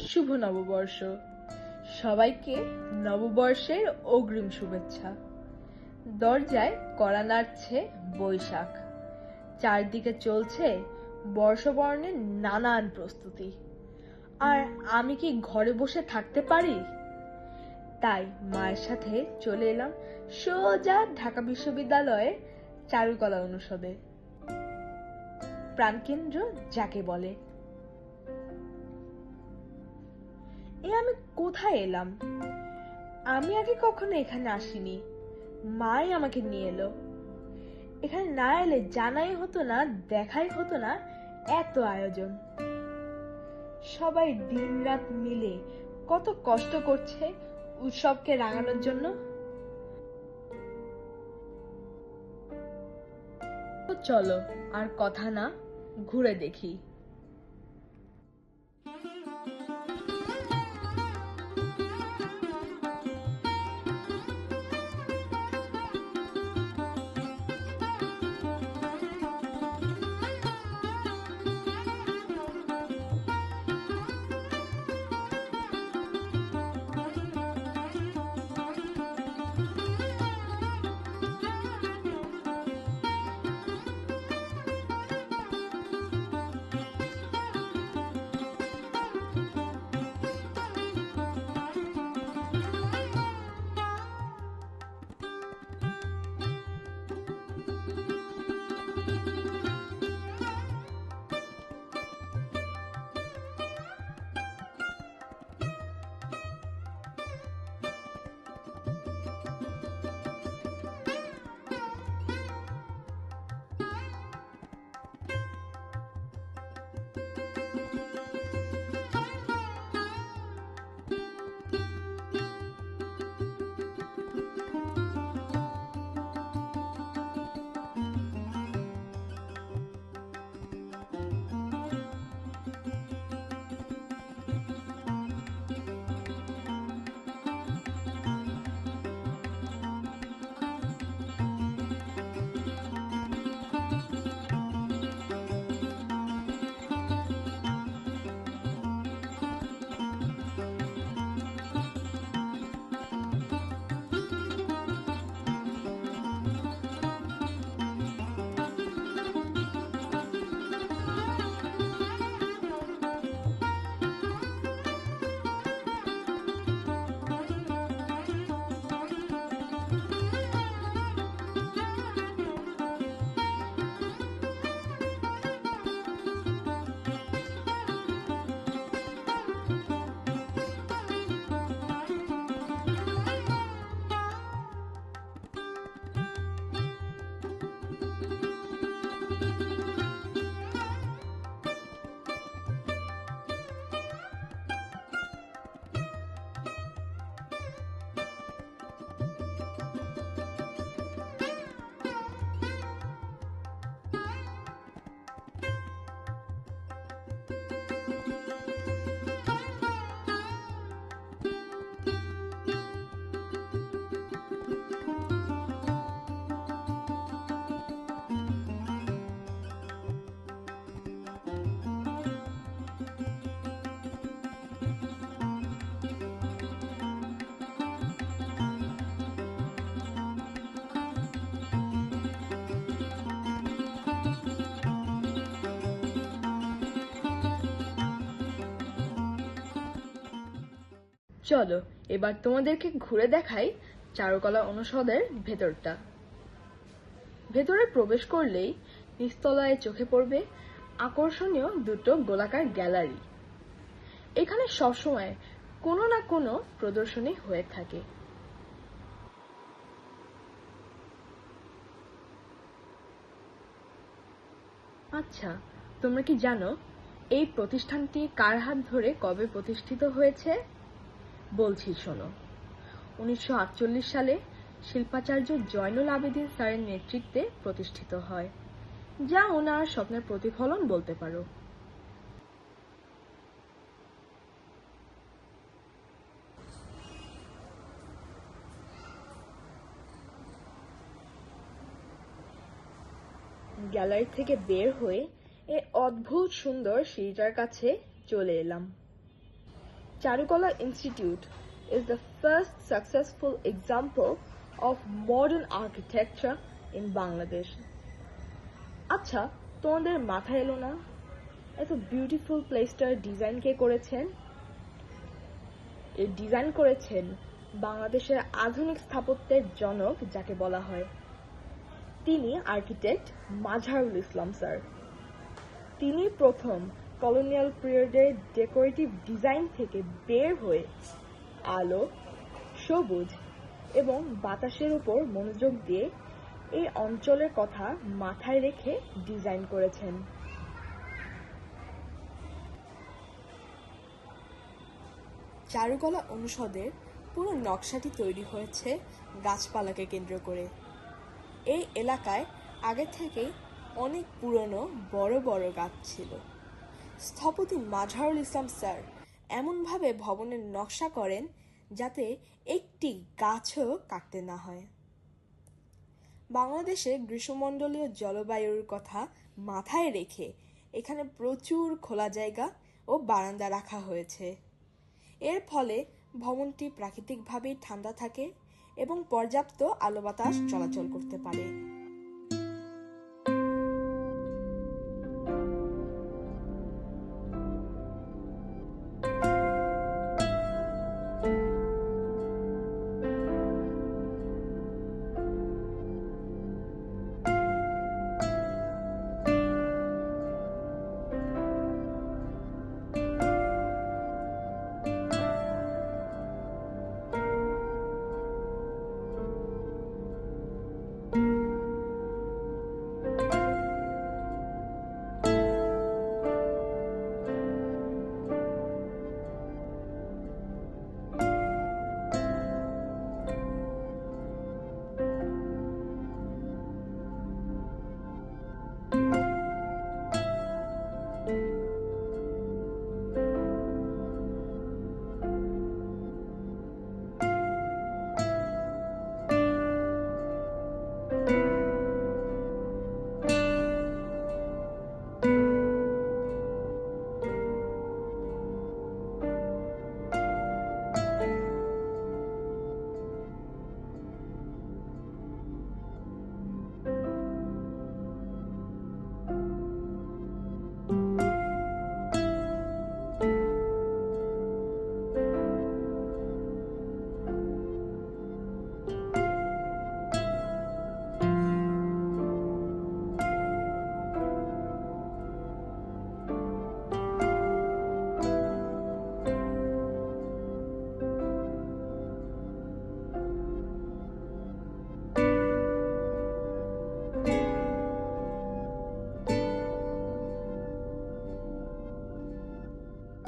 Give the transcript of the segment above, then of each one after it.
শুভ নববর্ষ। সবাইকে নববর্ষের অগ্রিম শুভেচ্ছা। দরজায় কড়া নাড়ছে বৈশাখ, চারদিকে চলছে বর্ষবরণের নানান প্রস্তুতি। আর আমি কি ঘরে বসে থাকতে পারি? তাই মায়ের সাথে চলে এলাম সোজা ঢাকা বিশ্ববিদ্যালয়ের চারুকলা অনুষদে, প্রাণকেন্দ্র যাকে বলে। আমি কোথায় এলাম? আমি আগে কখনো এখানে আসিনি, মাই আমাকে নিয়ে এলো। এখানে না এলে জানাই হতো না, দেখাই হতো না এত আয়োজন। সবাই দিনরাত মিলে কত কষ্ট করছে উৎসবকে রাঙানোর জন্য। চলো আর কথা না, ঘুরে দেখি। চলো এবার তোমাদেরকে ঘুরে দেখাই চারুকলা অনুষদের ভেতরটা। ভেতরে প্রবেশ করলেই নিচতলায় চোখে পড়বে আকর্ষণীয় দুটো গোলাকার গ্যালারি। এখানে সবসময় কোনো না কোনো প্রদর্শনী হয়ে থাকে। আচ্ছা, তোমরা কি জানো এই প্রতিষ্ঠানটি কার হাত ধরে কবে প্রতিষ্ঠিত হয়েছে? বলছি শোনো। 1948 সালে শিল্পাচার্য জয়নুল আবেদিন স্যারের নেতৃত্বে প্রতিষ্ঠিত হয়, যা ওনার স্বপ্নের প্রতিফলন বলতে পারো। গ্যালারি থেকে বের হয়ে এই অদ্ভুত সুন্দর সিঁড়িটার কাছে চলে এলাম। Charukala Institute is the first successful example of modern architecture in Bangladesh. আচ্ছা, তোমাদের মাথায় এলো না এত বিউটিফুল প্লেসটার ডিজাইন কে করেছেন? এর ডিজাইন করেছেন বাংলাদেশের আধুনিক স্থাপত্যের জনক যাকে বলা হয়। তিনি আর্কিটেক্ট মাজহারুল ইসলাম স্যার। তিনি প্রথম কলোনিয়াল পিরিয়ডের ডেকোরেটিভ ডিজাইন থেকে বের হয়ে আলো, সবুজ এবং বাতাসের উপর মনোযোগ দিয়ে এই অঞ্চলের কথা মাথায় রেখে ডিজাইন করেছেন। চারুকলা অনুষদের পুরো নকশাটি তৈরি হয়েছে গাছপালাকে কেন্দ্র করে। এই এলাকায় আগে থেকেই অনেক পুরনো বড় বড় গাছ ছিল। স্থপতি মাজহারুল ইসলাম স্যার এমনভাবে ভবনের নকশা করেন যাতে একটি গাছও কাটতে না হয়। বাংলাদেশে গ্রীষ্মমণ্ডলীয় জলবায়ুর কথা মাথায় রেখে এখানে প্রচুর খোলা জায়গা ও বারান্দা রাখা হয়েছে। এর ফলে ভবনটি প্রাকৃতিকভাবেই ঠান্ডা থাকে এবং পর্যাপ্ত আলো বাতাস চলাচল করতে পারে।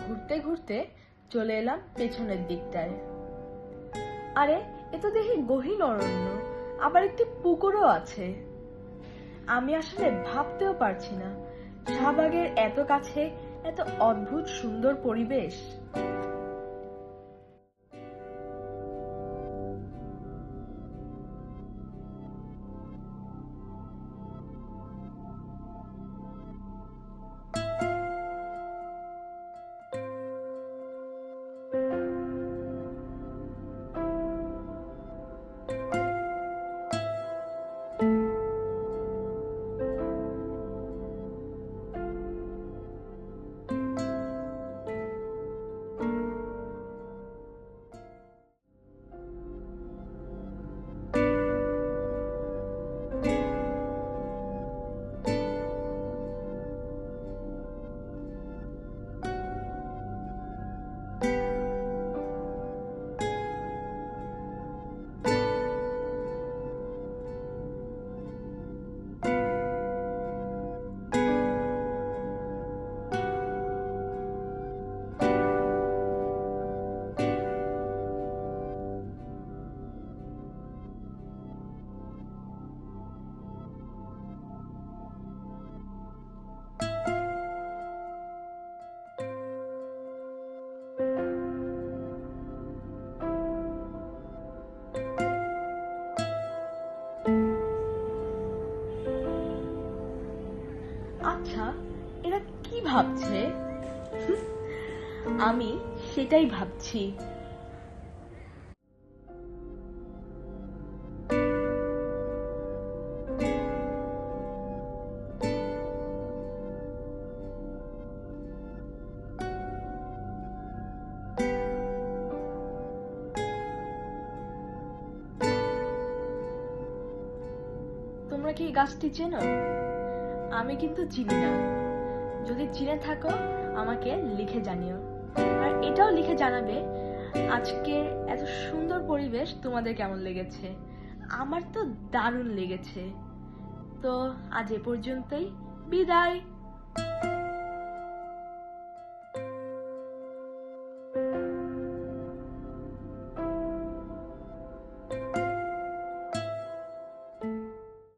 ঘুরতে ঘুরতে চলে এলাম পেছনের দিকটায়। আরে, এ তো দেখি গহীন অরণ্য, আবার একটি পুকুরও আছে। আমি আসলে ভাবতেও পারছি না শাহবাগের এত কাছে এত অদ্ভুত সুন্দর পরিবেশ। আচ্ছা, এরা কি ভাবছে? আমি সেটাই ভাবছি। তোমরা কি এই গাছটি চেনো? আমি কিন্তু চিনি না। যদি চিনে থাকো আমাকে লিখে জানিও। আর এটাও লিখে জানাবে আজকে এত সুন্দর পরিবেশ তোমাদের কেমন লেগেছে। আমার তো দারুণ লেগেছে। তো আজ এ পর্যন্তই, বিদায়।